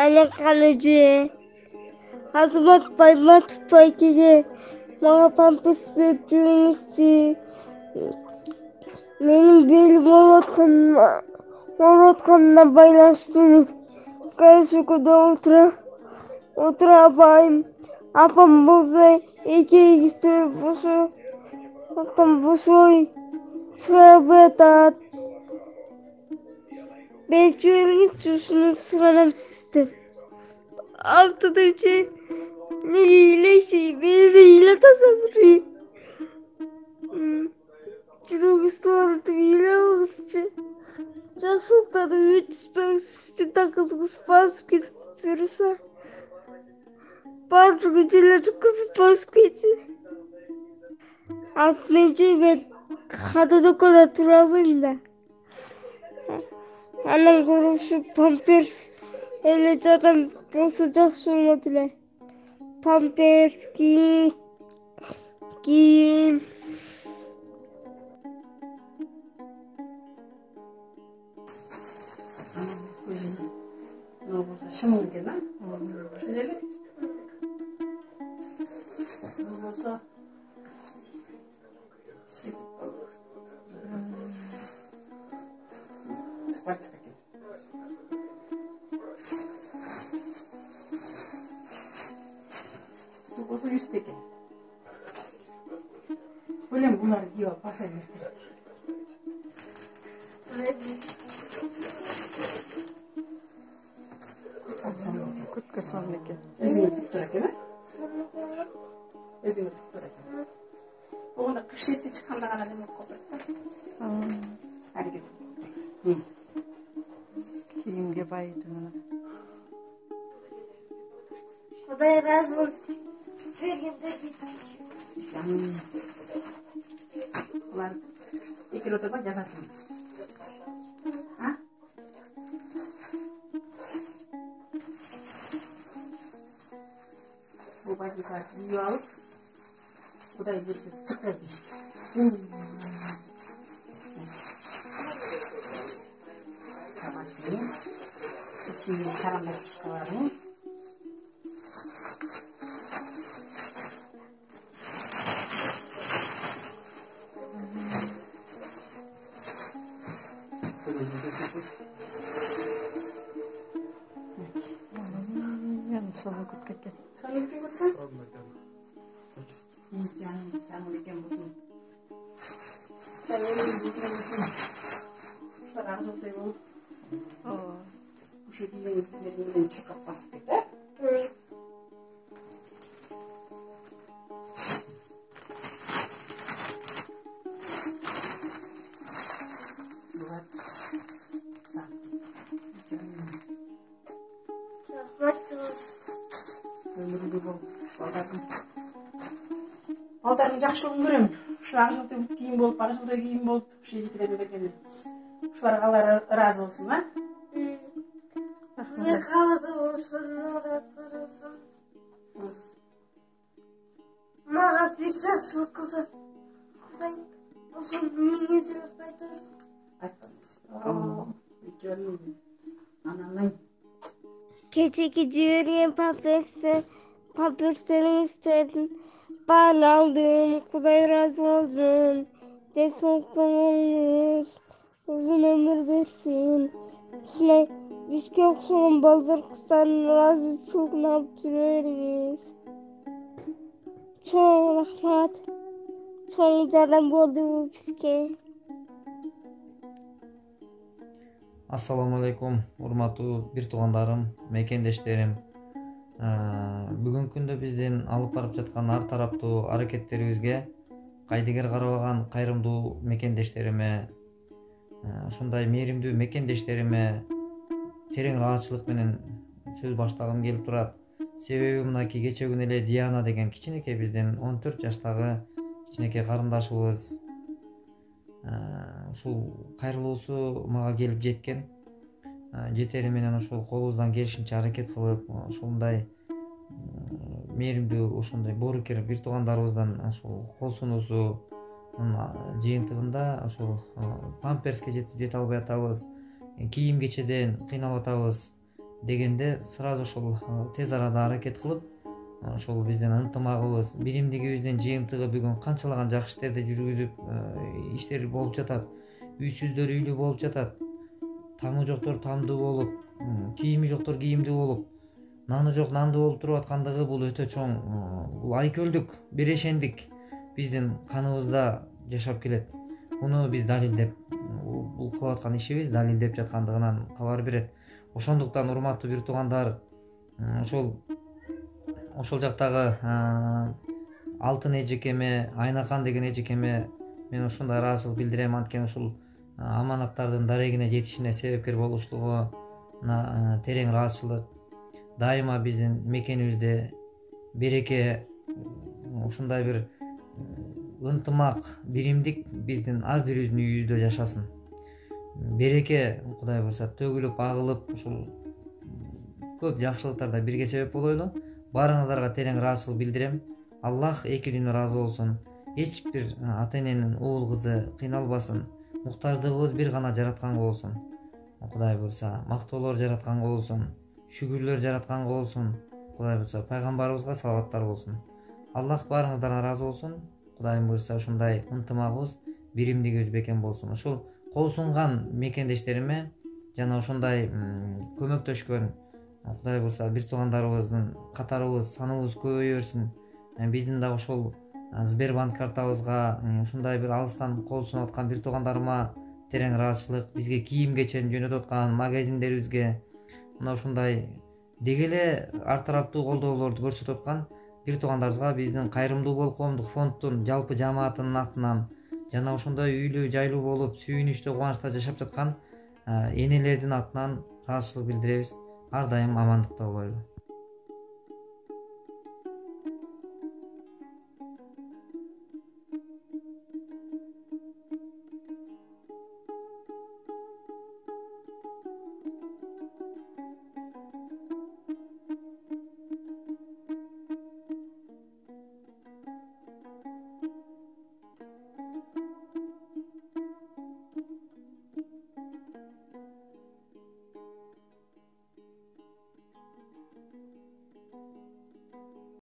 Anne kalıcı. Azmat baymat paykede. Bana pampers bekliyormuştu. Benim belim Moratkan'la baylaştırdım. Karışıkıda otura bayım. Apam bozu ikisi bozu. Apam bozu. Sırabetat. Bekliyoruz çocuğunu sıranım sistem. Altıdıcı. Neriyle biriyle tasarrı. Çırağımızda oldu bile oluşçu. Жақсылықтады өтіспеңсізден тақызғыз басып кетіп берса барлық көшелерді қызып басып кетті. Алтыншы мен қададокода тұра алмаймын да. Анам көруші памперс әлі жатам болса жақсы болмады ле. Памперс киім. Ne olsa şımın gene. Şöyle. Ne olsa. Спать хотел. Bu olsa 100 tekin. Böyle bunlar yiyor, pasa verdi. Kutka sandık. Özünü tuttur ekemen. Özünü tuttur ekemen. Oğlum kış eti çıkanda gana ne koydu? Hareket. Kiyimge baydı bana. Kuday razı olsun. Ulan 2 oturma yazasın. Ha? Bu bakıda yiyor alıp Kuday bir çıkarmış. Çamaşırı. İçini karamel çıkaralım. Sana kutka gel. Sana bir bakın. Canım bir kere olsun. Sen öyle bir kere olsun. Şurada az oldu mu? Bu şekilde bir çıkıp basıp gider. Балдардың жақшылығын көремін. Шуағы жоқты кейін болып, бара жылда кейін болып, шежікіде бебекені. Шуарға разы болсын, ма? Ne kaldı olsun, Muratlarımsın. Bana pek жақсылық kızı. Kuday olsun, mingezini қайтарыз. Айтпадым. Өйткені анамнан. Keçeki jibirgen pamperslerin üstünden ben aldım. Kuday razı olsun. De soğukluğunuz uzun ömür versin. Şuna bizge okşayan baldır kızların razıçılığını alıp жүреріңіз. Çoğun rahmat. Çoğun jardan boldu bizge. Assalamu алейкум, урматтуу бир туугандарым, мекендештерим. Бүгүнкү күндө биздин алып барып жаткан ар тараптуу аракеттерибизге кайдыгер карабаган кайрымдуу мекендештериме, ушундай мээримдүү мекендештериме терең ыраазычылык менен сөз баштагым келип турат. Себеби мынакей кече күнү эле Диана деген кичинекей биздин 14 жаштагы кичинекей карындашыбыз ушул кайрылуусу мага келип жеткен. Жетери менен ушул колубуздан келишинче аракет кылып, ушундай мээримдүү ошондой боорукер бир туугандарыбыздан ушул кол сунуусунун жыйынтыгында ушул памперске жете албай атабыз, кийим кечеден кыйналып атабыз. дегенде сразу ошол тез арада аракет кылып ошол биздин ынтымагыбыз, биримдигибиздин жыйынтыгы бүгүн канчалаган жакшы иштерди жүргүзүп иштер болуп жатат. Үйсүздөр үйлүү болуп жатат. Тамы жоктор тамдуу болуп, кийими жоктор кийимдүү болуп, наны жок нандуу болуп туруп аткандыгы бул өтө чоң, бул айкөлдүк, берешендик биздин каныбызда жашап келет. Муну биз далилдеп, бул кылып аткан ишибиз далилдеп жаткандыгынан кабар берет. Ошондуктан урматтуу бир туугандар, ошол жактагы Алтын эжекеме, Айнакан деген эжекеме мен ушундай ыраазычылык билдирем. Анткени ушул аманаттардын дарегине жетишине себепкер болуштугуна терең ыраазычылык. Дайыма биздин мекенибизде береке, ушундай бир ынтымак, биримдик биздин ар бирибиздин үйүбүздө жашасын. Береке Кудай буйрса төгүлүп агылып, ушул көп жакшылыктарда бирге себеп болойлу. Баарыңыздарга терең ыраазычылык билдирем. Аллах эки дүнү ыраазы болсун. Эч бир ата эненин уул кызы кыйналбасын. Муктаждыгыбыз бир гана жаратканга болсун. Кудай буйрса мактоолор жаратканга болсун, шүгүрлөр жаратканга болсун. Кудай буйрса пайгамбарыбызга салаваттар болсун. Аллах баарыңыздарга ыраазы болсун. Кудайым буйрса ушундай ынтымагыбыз, биримдигибиз бекем болсун. Ушул кол сунган мекендештериме жана ушундай көмөктөшкөн Кудай буйрса бир туугандарыбыздын катарыбыз, саныбыз көбөйө берсин. Биздин дагы ошол Сбербанк картабызга ушундай бир алыстан кол сунуп аткан бир туугандарыма терең ыраазычылык. Бизге кийим кечен жөнөтүп аткан магазиндерибизге мына ушундай деги эле ар тараптуу колдоолорду көрсөтүп аткан бир туугандарыбызга биздин кайрымдуу бол коомдук фонддун жалпы жамаатынын атынан жана ошондой үйлүү жайлуу болуп сүйүнүчтүү кубанычта жашап жаткан энелердин атынан ыраазычылык билдиребиз. Ар дайым амандыкта болойлу.